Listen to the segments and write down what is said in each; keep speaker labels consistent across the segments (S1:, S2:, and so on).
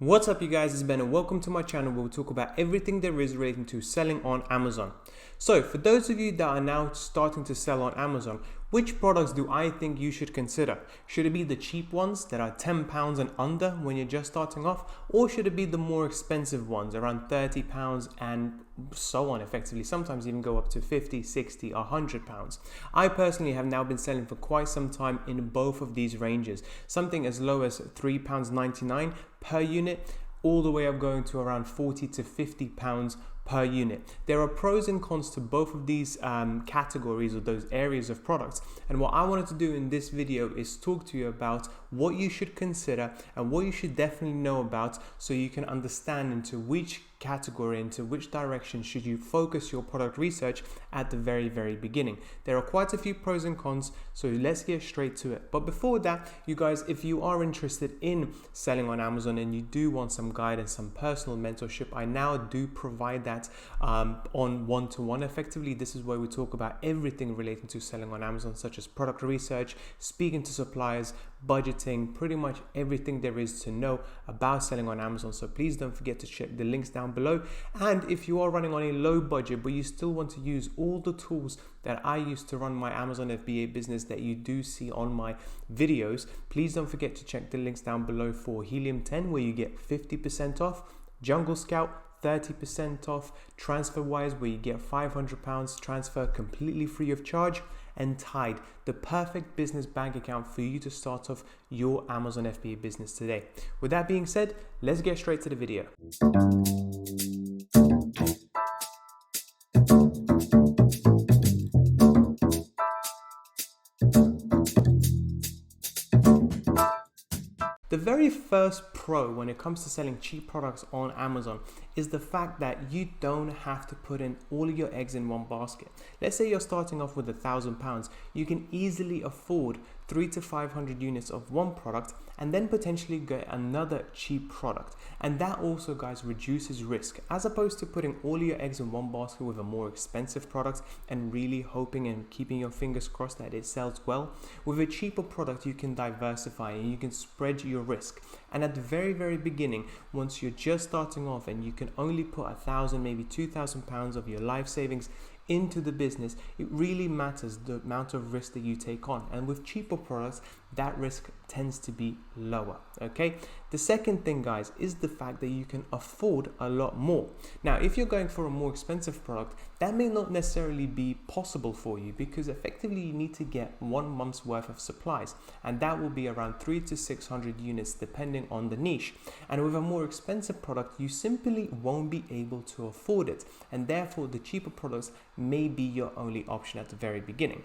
S1: What's up you guys, it's Ben and welcome to my channel where we talk about everything there is relating to selling on Amazon. So for those of you that are now starting to sell on Amazon, which products do I think you should consider? Should it be the cheap ones that are £10 and under when you're just starting off? Or should it be the more expensive ones around £30 and so on effectively, sometimes even go up to 50, 60, or £100. I personally have now been selling for quite some time in both of these ranges, something as low as £3.99 per unit, all the way up going to around £40 to £50 per unit. There are pros and cons to both of these categories or those areas of products, and what I wanted to do in this video is talk to you about what you should consider and what you should definitely know about, so you can understand into which category, into which direction should you focus your product research at the very beginning. There are quite a few pros and cons, so let's get straight to it. But before that, you guys, if you are interested in selling on Amazon and you do want some guidance, some personal mentorship, I now do provide that on one-to-one effectively. This is where we talk about everything relating to selling on Amazon, such as product research, speaking to suppliers, budgeting, pretty much everything there is to know about selling on Amazon. So please don't forget to check the links down below. And if you are running on a low budget but you still want to use all the tools that I use to run my Amazon FBA business that you do see on my videos, please don't forget to check the links down below for Helium 10, where you get 50% off, Jungle Scout 30% off, Transferwise, where you get £500 transfer completely free of charge, and Tide, the perfect business bank account for you to start off your Amazon FBA business today. With that being said, let's get straight to the video. The very first pro when it comes to selling cheap products on Amazon is the fact that you don't have to put in all of your eggs in one basket. Let's say you're starting off with £1,000, you can easily afford 300 to 500 units of one product and then potentially get another cheap product. And that also, guys, reduces risk, as opposed to putting all your eggs in one basket with a more expensive product and really hoping and keeping your fingers crossed that it sells well. With a cheaper product, you can diversify and you can spread your risk. And at the very beginning, once you're just starting off and you can only put £1,000, maybe £2,000 of your life savings into the business, it really matters the amount of risk that you take on. And with cheaper products, that risk tends to be lower. Okay, the second thing, guys, is the fact that you can afford a lot more. Now, if you're going for a more expensive product, that may not necessarily be possible for you, because effectively you need to get 1 month's worth of supplies, and that will be around 300 to 600 units depending on the niche. And with a more expensive product, you simply won't be able to afford it, and therefore the cheaper products may be your only option at the very beginning.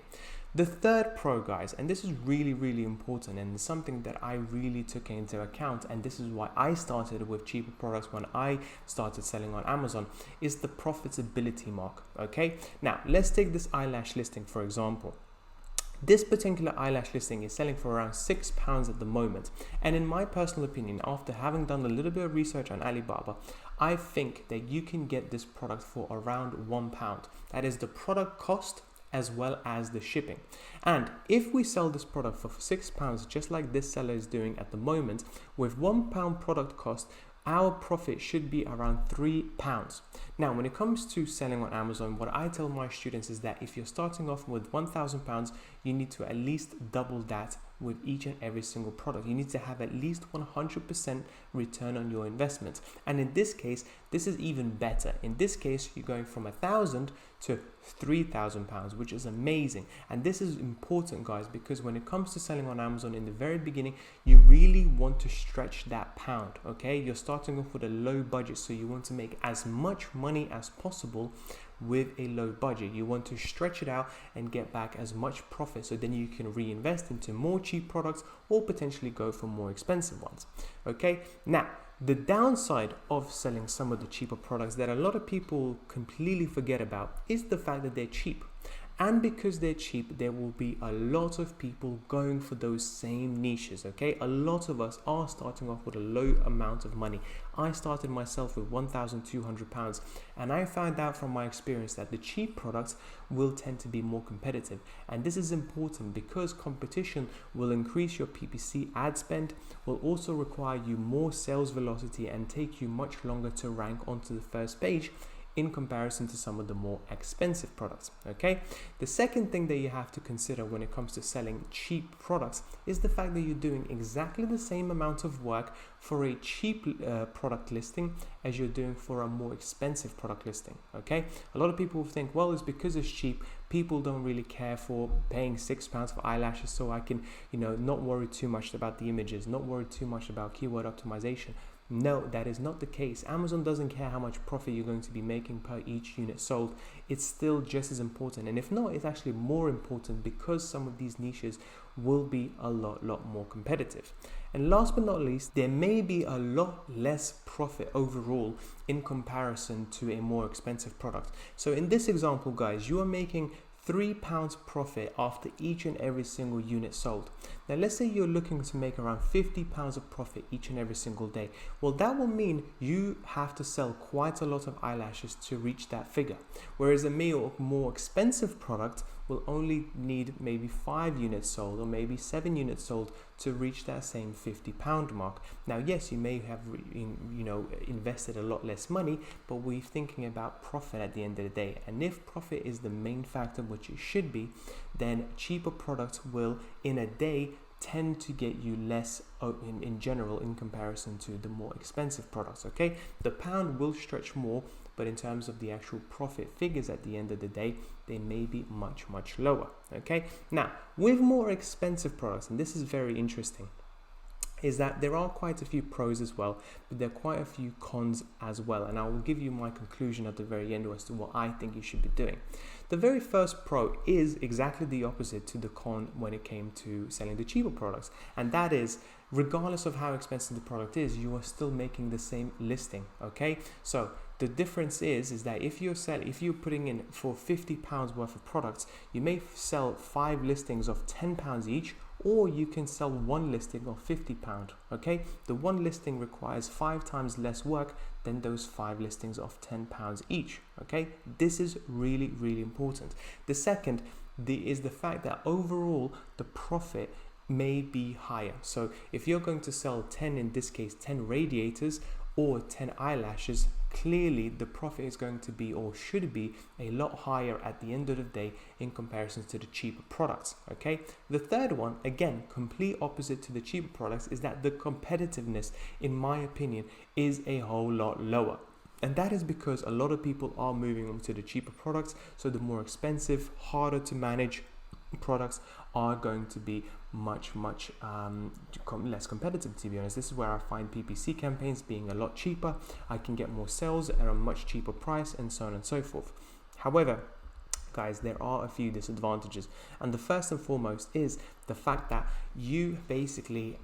S1: The third pro, guys, and this is really important and something that I really took into account, and this is why I started with cheaper products when I started selling on Amazon, is the profitability mark. Okay, now let's take this eyelash listing for example. This particular eyelash listing is selling for around £6 at the moment, and in my personal opinion, after having done a little bit of research on Alibaba, I think that you can get this product for around £1. That is the product cost as well as the shipping. And if we sell this product for £6, just like this seller is doing at the moment, with £1 product cost, our profit should be around £3. Now, when it comes to selling on Amazon, what I tell my students is that if you're starting off with £1,000, you need to at least double that with each and every single product. You need to have at least 100% return on your investment. And in this case, this is even better. In this case, you're going from £1,000 to £3,000, which is amazing. And this is important, guys, because when it comes to selling on Amazon in the very beginning, you really want to stretch that pound. Okay, you're starting off with a low budget, so you want to make as much money as possible with a low budget. You want to stretch it out and get back as much profit, so then you can reinvest into more cheap products or potentially go for more expensive ones. Okay, now the downside of selling some of the cheaper products that a lot of people completely forget about is the fact that they're cheap. And because they're cheap, there will be a lot of people going for those same niches, okay? A lot of us are starting off with a low amount of money. I started myself with £1,200, and I found out from my experience that the cheap products will tend to be more competitive. And this is important because competition will increase your PPC ad spend, will also require you more sales velocity and take you much longer to rank onto the first page in comparison to some of the more expensive products, okay? The second thing that you have to consider when it comes to selling cheap products is the fact that you're doing exactly the same amount of work for a cheap product listing as you're doing for a more expensive product listing, okay? A lot of people think, well, it's because it's cheap, people don't really care for paying £6 for eyelashes, so I can, not worry too much about the images, not worry too much about keyword optimization. No, that is not the case. Amazon doesn't care how much profit you're going to be making per each unit sold. It's still just as important. And if not, it's actually more important because some of these niches will be a lot more competitive. And last but not least, there may be a lot less profit overall in comparison to a more expensive product. So in this example, guys, you are making £3 profit after each and every single unit sold. Now let's say you're looking to make around £50 of profit each and every single day. Well, that will mean you have to sell quite a lot of eyelashes to reach that figure. Whereas a more expensive product will only need maybe 5 units sold or maybe 7 units sold to reach that same £50 mark. Now, yes, you may have invested a lot less money, but we're thinking about profit at the end of the day. And if profit is the main factor, which it should be, then cheaper products will in a day tend to get you less in general in comparison to the more expensive products, okay? The pound will stretch more, but in terms of the actual profit figures at the end of the day, they may be much lower, okay? Now, with more expensive products, and this is very interesting, is that there are quite a few pros as well, but there are quite a few cons as well. And I will give you my conclusion at the very end as to what I think you should be doing. The very first pro is exactly the opposite to the con when it came to selling the cheaper products. And that is, regardless of how expensive the product is, you are still making the same listing, okay? So the difference is that if you're putting in for £50 worth of products, you may sell 5 listings of £10 each, or you can sell one listing of £50, okay? The one listing requires 5 times less work than those 5 listings of £10 each, okay? This is really important. The second is the fact that overall the profit may be higher. So if you're going to sell 10, in this case 10 radiators or 10 eyelashes, clearly the profit is going to be, or should be, a lot higher at the end of the day in comparison to the cheaper products, okay? The third one, again, complete opposite to the cheaper products, is that the competitiveness, in my opinion, is a whole lot lower. And that is because a lot of people are moving on to the cheaper products, so the more expensive, harder to manage products are going to be much less competitive, to be honest. This is where I find PPC campaigns being a lot cheaper. I can get more sales at a much cheaper price, and so on and so forth. However, guys, there are a few disadvantages, and the first and foremost is the fact that you basically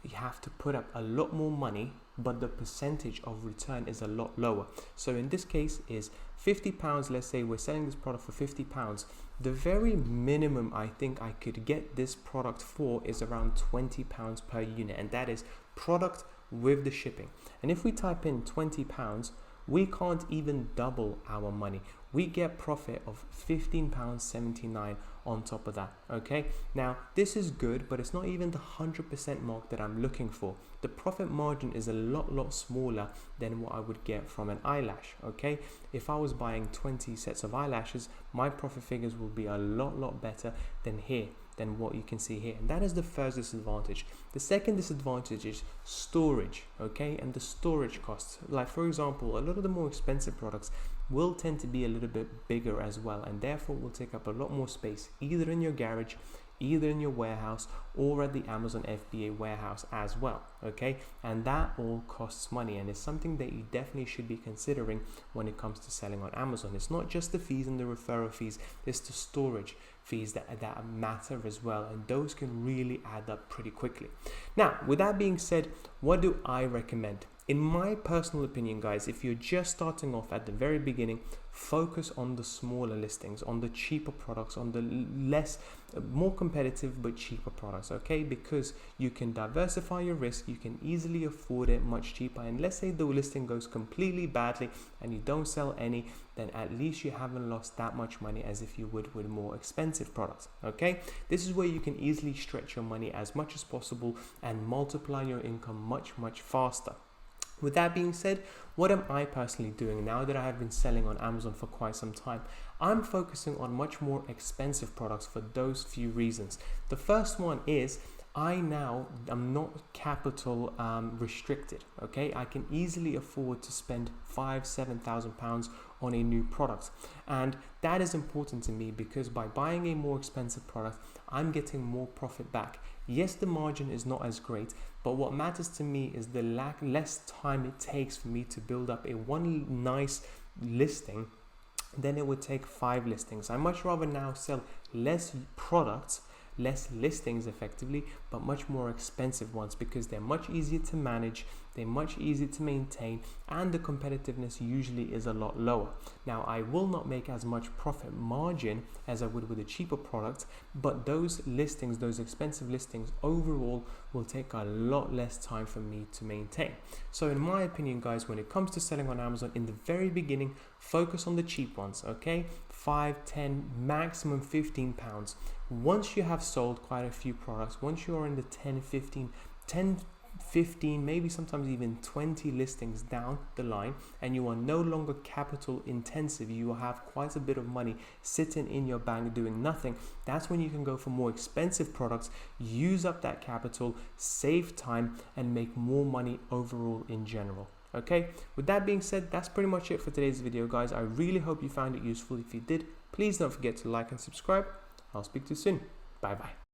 S1: you have to put up a lot more money, but the percentage of return is a lot lower. So in this case is £50. Let's say we're selling this product for £50. The very minimum I think I could get this product for is around £20 per unit, and that is product with the shipping. And if we type in £20, we can't even double our money. We get profit of £15.79 on top of that, okay? Now, this is good, but it's not even the 100% mark that I'm looking for. The profit margin is a lot smaller than what I would get from an eyelash, okay? If I was buying 20 sets of eyelashes, my profit figures will be a lot better than what you can see here. And that is the first disadvantage. The second disadvantage is storage, okay? And the storage costs. Like, for example, a lot of the more expensive products will tend to be a little bit bigger as well, and therefore will take up a lot more space, either in your garage, either in your warehouse, or at the Amazon FBA warehouse as well, okay? And that all costs money, and it's something that you definitely should be considering when it comes to selling on Amazon. It's not just the fees and the referral fees, it's the storage fees that matter as well, and those can really add up pretty quickly. Now, with that being said, what do I recommend? In my personal opinion, guys, if you're just starting off at the very beginning, focus on the smaller listings, on the cheaper products, on the more competitive but cheaper products, okay? Because you can diversify your risk, you can easily afford it much cheaper. And let's say the listing goes completely badly and you don't sell any, then at least you haven't lost that much money as if you would with more expensive products, okay? This is where you can easily stretch your money as much as possible and multiply your income much faster. With that being said, what am I personally doing now that I have been selling on Amazon for quite some time? I'm focusing on much more expensive products for those few reasons. The first one is I'm not capital restricted, okay? I can easily afford to spend £5,000-7,000 on a new product. And that is important to me because by buying a more expensive product, I'm getting more profit back. Yes, the margin is not as great, but what matters to me is the less time it takes for me to build up one nice listing than it would take 5 listings. I much rather now sell less products, less listings effectively, but much more expensive ones because they're much easier to manage, they're much easier to maintain, and the competitiveness usually is a lot lower. Now, I will not make as much profit margin as I would with a cheaper product, but those listings, those expensive listings overall will take a lot less time for me to maintain. So in my opinion, guys, when it comes to selling on Amazon, in the very beginning, focus on the cheap ones, okay? 5, 10, maximum £15. Once you have sold quite a few products, once you're in the 10, 15, maybe sometimes even 20 listings down the line, and you are no longer capital intensive, you will have quite a bit of money sitting in your bank doing nothing. That's when you can go for more expensive products, use up that capital, save time, and make more money overall in general. Okay, with that being said, that's pretty much it for today's video, guys. I really hope you found it useful. If you did, please don't forget to like and subscribe. I'll speak to you soon. Bye bye.